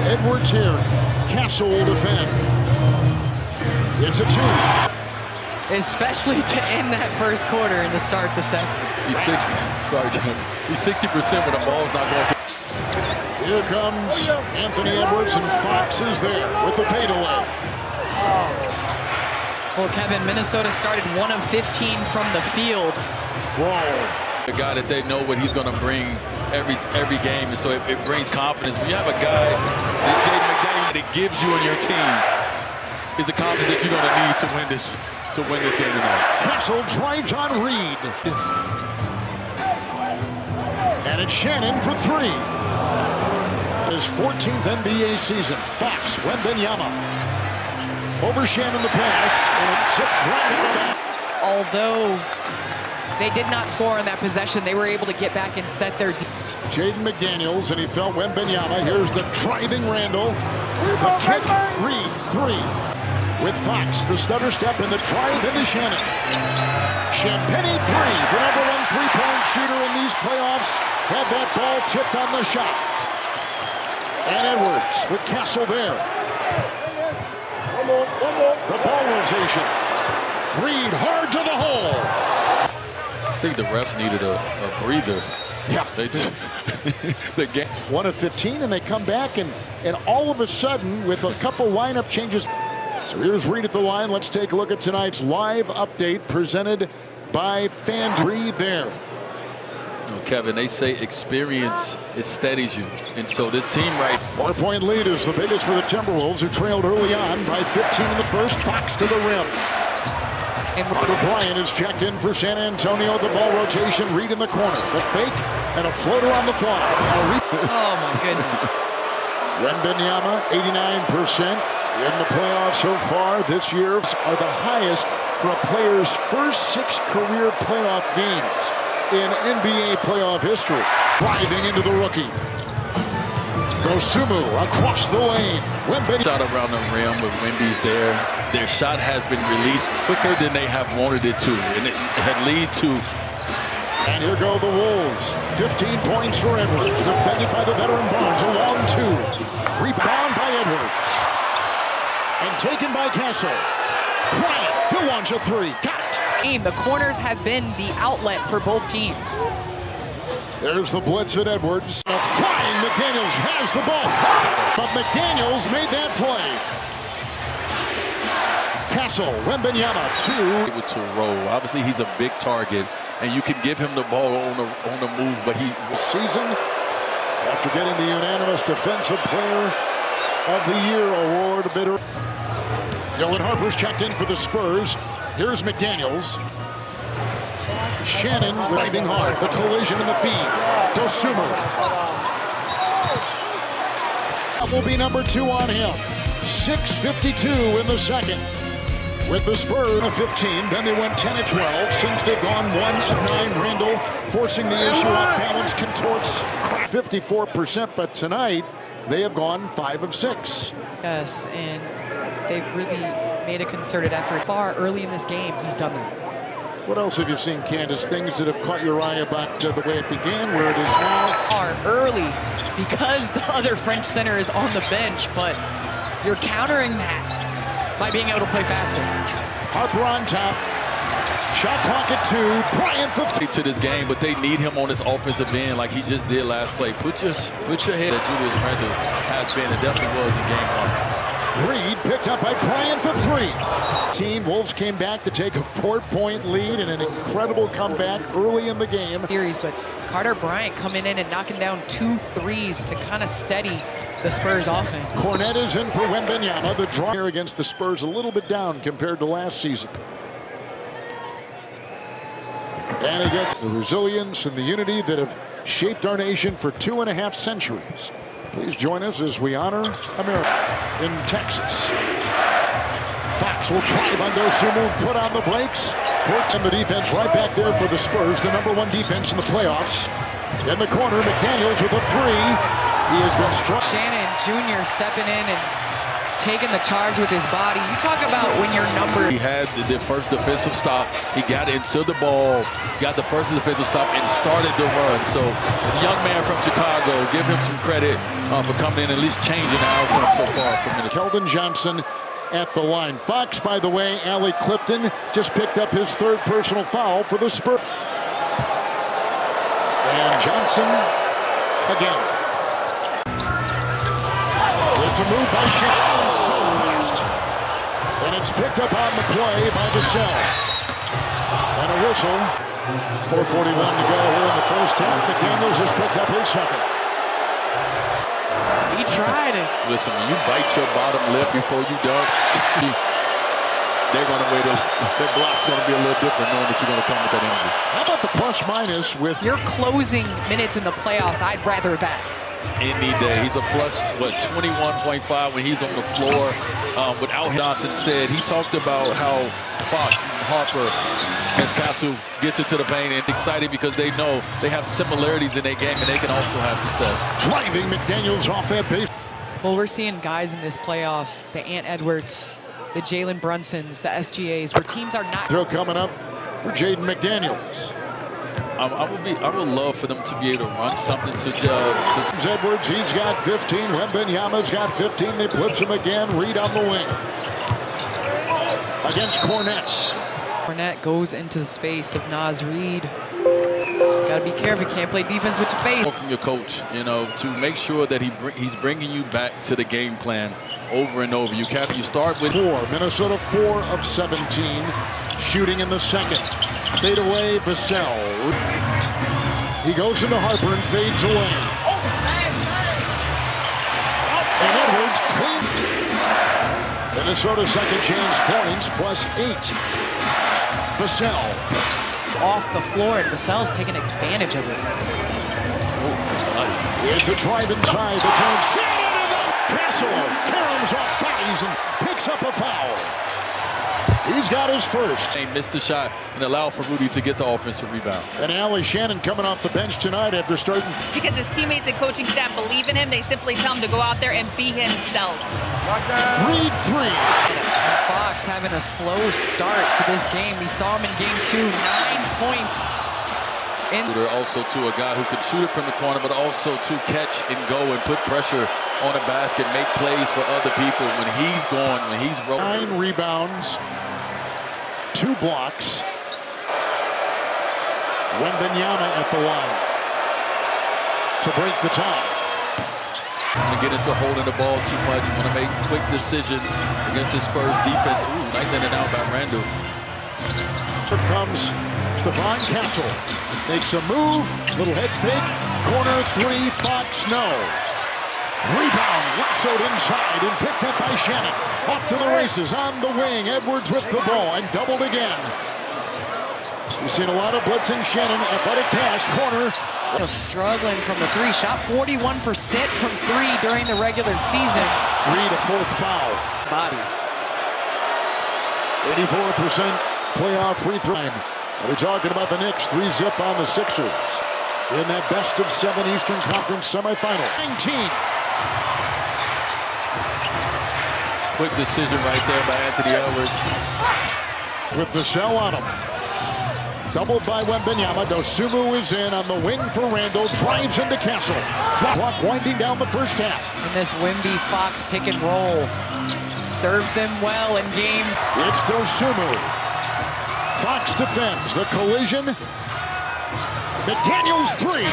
Edwards here. Castle will defend. It's a 2. Especially to end that first quarter and to start the second. He's 60. Sorry, Kevin. He's 60% when the ball's not going. Here comes Anthony Edwards, and Fox is there with the fadeaway. Well, Kevin, Minnesota started 1 of 15 from the field. Whoa. A guy that they know what he's going to bring every game, and so it brings confidence. When you have a guy like Jaden McDaniels that gives you and your team is the confidence that you're going to need to win this game tonight. Castle drives on Reed. And it's Shannon for 3. His 14th NBA season. Fox, Wembanyama. Over Shannon the pass, and it sits right out of that. Although they did not score on that possession, they were able to get back and set their... Jaden McDaniels, and he felt Wembanyama. Here's the driving Randall. The kick, Reed, 3. With Fox, the stutter step, and the drive into Shannon. Champagny 3, the number 1 3-point shooter in these playoffs, had that ball tipped on the shot. And Edwards with Castle there. The ball rotation. Reed hard to the hole. I think the refs needed a breather. Yeah. The game. 1 of 15, and they come back, and all of a sudden, with a couple lineup changes. So here's Reed at the line. Let's take a look at tonight's live update presented by FanDuel there. Kevin, they say experience, it steadies you. And so this team 4-point lead is the biggest for the Timberwolves, who trailed early on by 15 in the first. Fox to the rim. And Carter Bryant is checked in for San Antonio. The ball rotation, Reed in the corner. The fake and a floater on the fly. Oh, my goodness. Wembanyama, 89%. In the playoffs so far this year are the highest for a player's first 6 career playoff games in NBA playoff history. Driving into the rookie. Dosumu across the lane. Wembanyama. Shot around the rim with Wemby's there. Their shot has been released quicker than they have wanted it to, and it had led to. And here go the Wolves. 15 points for Edwards, defended by the veteran Barnes. A long 2. Rebound by Edwards. And taken by Castle. Bryant, he'll launch a 3. Got it. The corners have been the outlet for both teams. There's the blitz at Edwards. A flying McDaniels has the ball. But McDaniels made that play. Castle, Wembanyama, 2. Able to roll. Obviously, he's a big target, and you can give him the ball on the move, but he... Season, after getting the unanimous Defensive Player of the Year award a bit early. Dylan Harper's checked in for the Spurs. Here's McDaniels. Shannon driving hard. The collision in the feed. Dosumu. That will be number 2 on him. 6:52 in the second. With the Spurs of 15, then they went 10 of 12. Since they've gone 1 of 9, Randall forcing the issue off balance, contorts 54%, but tonight they have gone 5 of 6. Yes, and they've really made a concerted effort. Far early in this game, he's done that. What else have you seen, Candace? Things that have caught your eye about the way it began, where it is now? Far early, because the other French center is on the bench, but you're countering that by being able to play faster. Harper on top. Shot clock at 2. Bryant the to this game, but they need him on this offensive end like he just did last play. Put your head that Julius Randle has been and definitely was in game 1. Reed picked up by Bryant for 3. Team Wolves came back to take a 4-point lead in an incredible comeback early in the game. Series, but Carter Bryant coming in and knocking down 2 threes to kind of steady the Spurs offense. Cornette is in for Wembanyama. The draw here against the Spurs a little bit down compared to last season. And against the resilience and the unity that have shaped our nation for 2.5 centuries. Please join us as we honor America in Texas. Fox will drive on Dosumu, put on the brakes. And the defense right back there for the Spurs, the number 1 defense in the playoffs. In the corner, McDaniels with a 3. He has been struck. Shannon Jr. stepping in and taking the charge with his body. You talk about when your number. He had the first defensive stop. He got into the ball, got the first defensive stop, and started the run. So the young man from Chicago, give him some credit for coming in and at least changing the outcome so far for Minnesota. Keldon Johnson at the line. Fox, by the way, Allie Clifton just picked up his third personal foul for the Spurs. And Johnson again. It's a move by Shannon, so fast. And it's picked up on the play by Vassell. And a whistle. 4:41 to go here in the first half. McDaniels has picked up his second. He tried it. Listen, when you bite your bottom lip before you dunk, they're going to wait. Their block's going to be a little different knowing that you're going to come with that energy. How about the plus minus with your closing minutes in the playoffs? I'd rather that. Any day. He's a plus, 21.5 when he's on the floor. Without Johnson said, he talked about how Fox and Harper as Castle gets into the paint and excited because they know they have similarities in their game and they can also have success. Driving McDaniels off that base. Well, we're seeing guys in this playoffs, the Ant Edwards, the Jalen Brunsons, the SGAs, where teams are not. Throw coming up for Jaden McDaniels. I would love for them to be able to run something to Edwards, he's got 15. Wembanyama's got 15. They blitz him again. Reed on the wing. Against Cornette. Cornette goes into the space of Naz Reid. Got to be careful. You can't play defense with your face. From your coach, to make sure that he's bringing you back to the game plan over and over. You start with 4. Minnesota 4 of 17. Shooting in the second. Fade away, Vassell. He goes into Harper and fades away. And Edwards clean. Minnesota second chance points plus 8. Vassell. Off the floor, and Vassell's taking advantage of it. It's a drive inside. The turn. Castle caroms off bodies and picks up a foul. He's got his first. They missed the shot and allowed for Rudy to get the offensive rebound. And Allie Shannon coming off the bench tonight after starting. Because his teammates and coaching staff believe in him, they simply tell him to go out there and be himself. Reed 3. And Fox having a slow start to this game. We saw him in game 2, 9 points. They're also to a guy who can shoot it from the corner, but also to catch and go and put pressure on a basket, make plays for other people when he's going, when he's rolling. 9 rebounds, 2 blocks. Wembanyama at the line to break the tie. Want to get into holding the ball too much. Want to make quick decisions against the Spurs defense. Ooh, nice in and out by Randall. Here comes Stephon Castle. Makes a move, little head fake. Corner 3, Fox no. Rebound, lassoed inside and picked up by Shannon. Off to the races on the wing. Edwards with the ball and doubled again. We've seen a lot of blitzing. Shannon, athletic pass, corner. Struggling from the 3. Shot 41% from 3 during the regular season. Reed, a 4th foul. Body. 84% playoff free throw. We're talking about the Knicks. 3-zip on the Sixers in that best of 7 Eastern Conference semifinal. 19. Quick decision right there by Anthony Edwards. With Vassell on him. Doubled by Wembanyama. Dosunmu is in on the wing for Randall. Drives into Castle. Clock winding down the first half. And this Wemby Fox pick and roll served them well in game. It's Dosunmu. Fox defends the collision. McDaniels 3.